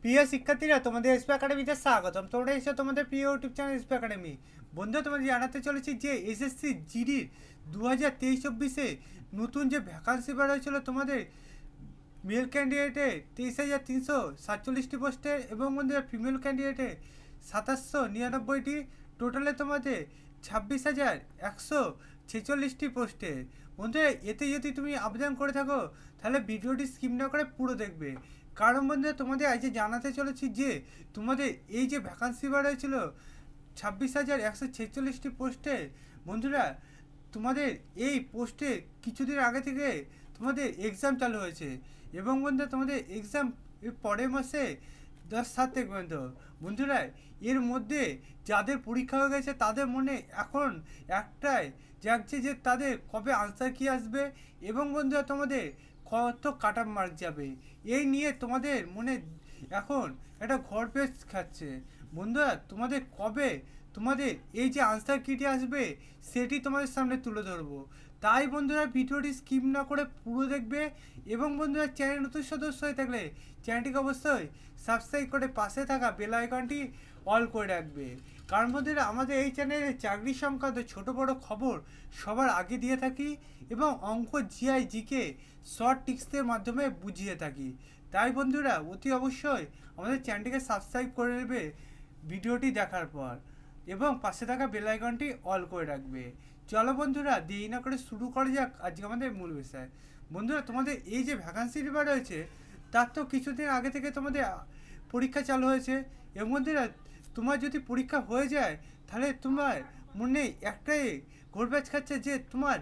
প্রিয় শিক্ষার্থীরা, তোমাদের এসপি একাডেমিতে স্বাগতম। তোমরা এসে তোমাদের প্রিয় ইউটিউব চ্যানেল এসপি একাডেমি। বন্ধুরা, তোমাদের জানাতে চলেছি যে এসএসসি জিডির 2023-24 নতুন যে ভ্যাকান্সি বার হয়েছিল তোমাদের মেল ক্যান্ডিডেটে 23,347টি পোস্টে এবং বন্ধুরা ফিমেল ক্যান্ডিডেটে 2,799টি, টোটালে তোমাদের 26,146টি পোস্টে। বন্ধুরা, এতে যদি তুমি আবেদন করে থাকো তাহলে ভিডিওটি স্কিপ না করে পুরো দেখবে, কারণ বন্ধুরা তোমাদের আজ জানাতে চলেছি যে তোমাদের এই যে ভ্যাকান্সি বার হয়েছিল 26,146টি পোস্টে, বন্ধুরা তোমাদের এই পোস্টে কিছুদিন আগে থেকে তোমাদের এক্সাম চালু হয়েছে এবং বন্ধুরা তোমাদের এক্সাম পরের মাসে 10/7 পর্যন্ত। বন্ধুরা, এর মধ্যে যাদের পরীক্ষা হয়ে গেছে তাদের মনে এখন একটাই জাগছে যে তাদের কবে আনসার কি আসবে এবং বন্ধুরা তোমাদের কত কাট অফ মার্ক যাবে, এই নিয়ে তোমাদের মনে এখন একটা ঘর পেচ খাচ্ছে। বন্ধুরা, তোমাদের কবে তোমাদের এই যে আনসার কিটি আসবে সেটি তোমাদের সামনে তুলে ধরবো, তাই বন্ধুরা ভিডিওটি স্কিপ না করে পুরো দেখবে এবং বন্ধুরা চ্যানেল নতুন সদস্য হয়ে থাকলে চ্যানেলটিকে অবশ্যই সাবস্ক্রাইব করে পাশে থাকা বেল আইকনটি অল করে রাখবে, কারণ বন্ধুরা আমাদের এই চ্যানেলে চাকরি সংক্রান্ত ছোটো বড়ো খবর সবার আগে দিয়ে থাকি এবং অঙ্ক জিআই জিকে শর্ট টিক্সের মাধ্যমে বুঝিয়ে থাকি। তাই বন্ধুরা অতি অবশ্যই আমাদের চ্যানেলটিকে সাবস্ক্রাইব করে নেবে ভিডিওটি দেখার পর এবং পাশে থাকা বেল আইকনটি অল করে রাখবে। চলো বন্ধুরা দেরি না করে শুরু করা যাক আজকে আমাদের মূল বিষয়। বন্ধুরা, তোমাদের এই যে ভ্যাকান্সি বার হয়েছে তার তো কিছুদিন আগে থেকে তোমাদের পরীক্ষা চালু হয়েছে এবং বন্ধুরা তোমার যদি পরীক্ষা হয়ে যায় তাহলে তোমার মনে একটাই ঘোরপ্যাচ খাচ্ছে যে তোমার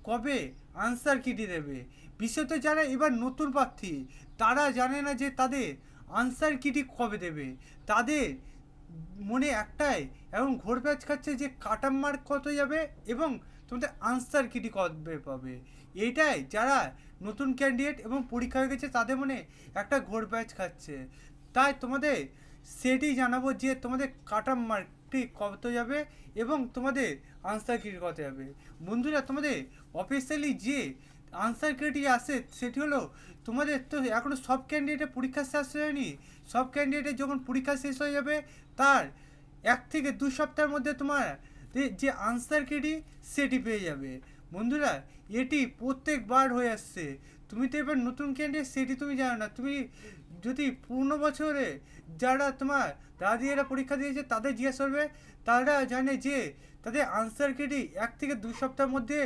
কবে আনসার কিটি দেবে। বিশেষত যারা এবার নতুন প্রার্থী তারা জানে না যে তাদের আনসার কিটি কবে দেবে, তাদের মনে একটাই এবং ঘোর প্যাচ খাচ্ছে যে কাটাম মার্ক কত যাবে এবং তোমাদের আনসার কিটি কবে পাবে। এইটাই যারা নতুন ক্যান্ডিডেট এবং পরীক্ষা হয়ে গেছে তাদের মনে একটা ঘোর প্যাচ খাচ্ছে। তাই তোমাদের সেটি জানাবো যে তোমাদের কাটাম মার্কটি কত যাবে এবং তোমাদের আনসার কিটি কত যাবে। বন্ধুরা, তোমাদের অফিসিয়ালি যে আনসার কিটি আসে সেটি হলো তোমাদের তো এখনও সব ক্যান্ডিডেটের পরীক্ষা শেষ হয়নি। সব ক্যান্ডিডেটের যখন পরীক্ষা শেষ হয়ে যাবে তার 1 থেকে 2 সপ্তাহের মধ্যে তোমার যে আনসার কিটি সেটি পেয়ে যাবে। বন্ধুরা, এটি প্রত্যেকবার হয়ে আসছে। তুমি তো এবার নতুন ক্যান্ডিডেট সেটি তুমি জানো না। তুমি যদি পুরনো বছরে যারা তোমার দাদিরা পরীক্ষা দিয়েছে তাদের জিজ্ঞেস করবে, তারা জানে যে তাদের আনসার কিটি 1 থেকে 2 সপ্তাহের মধ্যে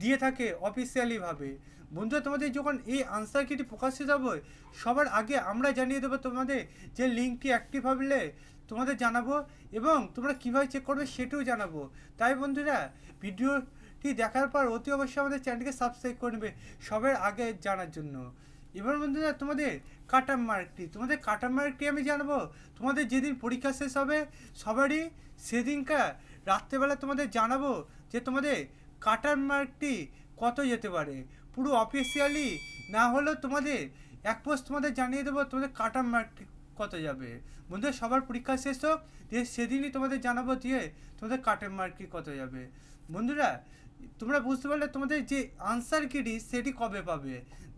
দিয়ে থাকে অফিসিয়ালিভাবে। বন্ধুরা, তোমাদের যখন এই আনসার কিটি প্রকাশিত হবে সবার আগে আমরা জানিয়ে দেবো তোমাদের যে লিঙ্কটি অ্যাক্টিভ হলে তোমাদের জানাবো এবং তোমরা কীভাবে চেক করবে সেটাও জানাবো। তাই বন্ধুরা ভিডিওটি দেখার পর অতি অবশ্যই আমাদের চ্যানেলকে সাবস্ক্রাইব করে নেবে সবার আগে জানার জন্য। এবার বন্ধুরা তোমাদের কাটার মার্কটি আমি জানাবো তোমাদের যেদিন পরীক্ষা শেষ হবে সবারই সেদিনকার রাত্রেবেলা তোমাদের জানাবো যে তোমাদের কাটার মার্কটি কত যেতে পারে। পুরো অফিসিয়ালি না হলেও তোমাদের এক পোস্ট তোমাদের জানিয়ে দেবো তোমাদের কাটার মার্কটি কত যাবে। বন্ধুরা, সবার পরীক্ষা শেষ হোক দিয়ে সেদিনই তোমাদের জানাবো দিয়ে তোমাদের কাটার মার্কটি কত যাবে। বন্ধুরা, তোমরা বুঝতে পারলে তোমাদের যে আনসার কিটি সেটি কবে পাবে।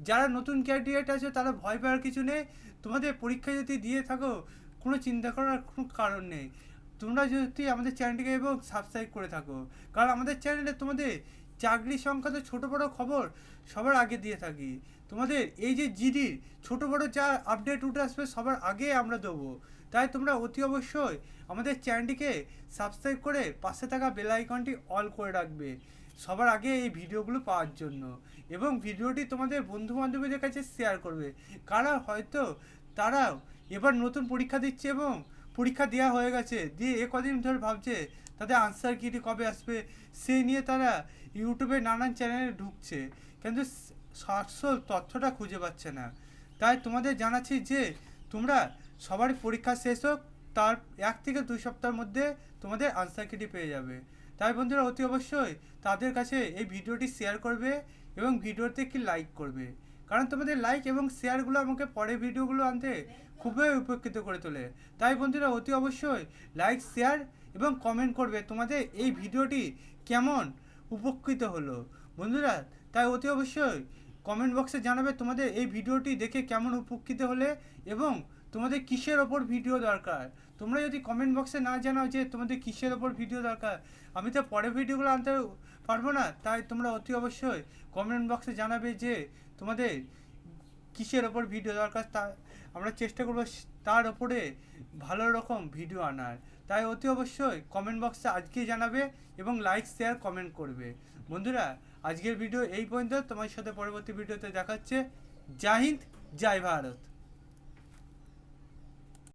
যারা নতুন ক্যান্ডিডেট আছে তারা ভয় পাওয়ার কিছু নেই। তোমাদের পরীক্ষা যদি দিয়ে থাকো কোনো চিন্তা করার কোনো কারণ নেই। তোমরা যদি আমাদের চ্যানেলটিকে এবং সাবস্ক্রাইব করে থাকো, কারণ আমাদের চ্যানেলে তোমাদের চাকরি সংক্রান্ত ছোটো বড়ো খবর সবার আগে দিয়ে থাকি। তোমাদের এই যে জিডির ছোটো বড়ো যা আপডেট উঠে আসবে সবার আগে আমরা দেবো। তাই তোমরা অতি অবশ্যই আমাদের চ্যানেলটিকে সাবস্ক্রাইব করে পাশে থাকা বেল আইকনটি অল করে রাখবে সবার আগে এই ভিডিওগুলো পাওয়ার জন্য এবং ভিডিওটি তোমাদের বন্ধু বান্ধবীদের কাছে শেয়ার করবে, কারণ হয়তো তারাও এবার নতুন পরীক্ষা দিচ্ছে এবং পরীক্ষা দেওয়া হয়ে গেছে দিয়ে কদিন ধরে ভাবছে তাদের আনসার কিটি কবে আসবে সেই নিয়ে তারা ইউটিউবে নানান চ্যানেলে ঢুকছে কিন্তু আসল তথ্যটা খুঁজে পাচ্ছে না। তাই তোমাদের জানাচ্ছি যে তোমরা সবারই পরীক্ষা শেষ হোক তার 1 থেকে 2 সপ্তাহের মধ্যে তোমাদের আনসার কিটি পেয়ে যাবে। তাই বন্ধুরা অতি অবশ্যই তাদের কাছে এই ভিডিওটি শেয়ার করবে এবং ভিডিওতে একটি লাইক করবে, কারণ তোমাদের লাইক এবং শেয়ারগুলো আমাকে পরের ভিডিওগুলো আনতে খুবই উপকৃত করে তোলে। তাই বন্ধুরা অতি অবশ্যই লাইক শেয়ার এবং কমেন্ট করবে তোমাদের এই ভিডিওটি কেমন উপকৃত হলো। বন্ধুরা, তাই অতি অবশ্যই কমেন্ট বক্সে জানাবে তোমাদের এই ভিডিওটি দেখে কেমন উপকৃত হলে এবং তোমাদের কিসের ওপর ভিডিও দরকার। তোমরা যদি কমেন্ট বক্সে না জানাও যে তোমাদের কিসের ওপর ভিডিও দরকার, আমি তো পরের ভিডিওগুলো আনতে পারবো না। তাই তোমরা অতি অবশ্যই কমেন্ট বক্সে জানাবে যে তোমাদের কিসের ওপর ভিডিও দরকার, তা আমরা চেষ্টা করবো তার ওপরে ভালো রকম ভিডিও আনার। তাই অতি অবশ্যই কমেন্ট বক্সে আজকেই জানাবে এবং লাইক শেয়ার কমেন্ট করবে। বন্ধুরা, আজকের ভিডিও এই পর্যন্ত। তোমার সাথে পরবর্তী ভিডিওতে দেখাচ্ছে। জয় হিন্দ, জয় ভারত।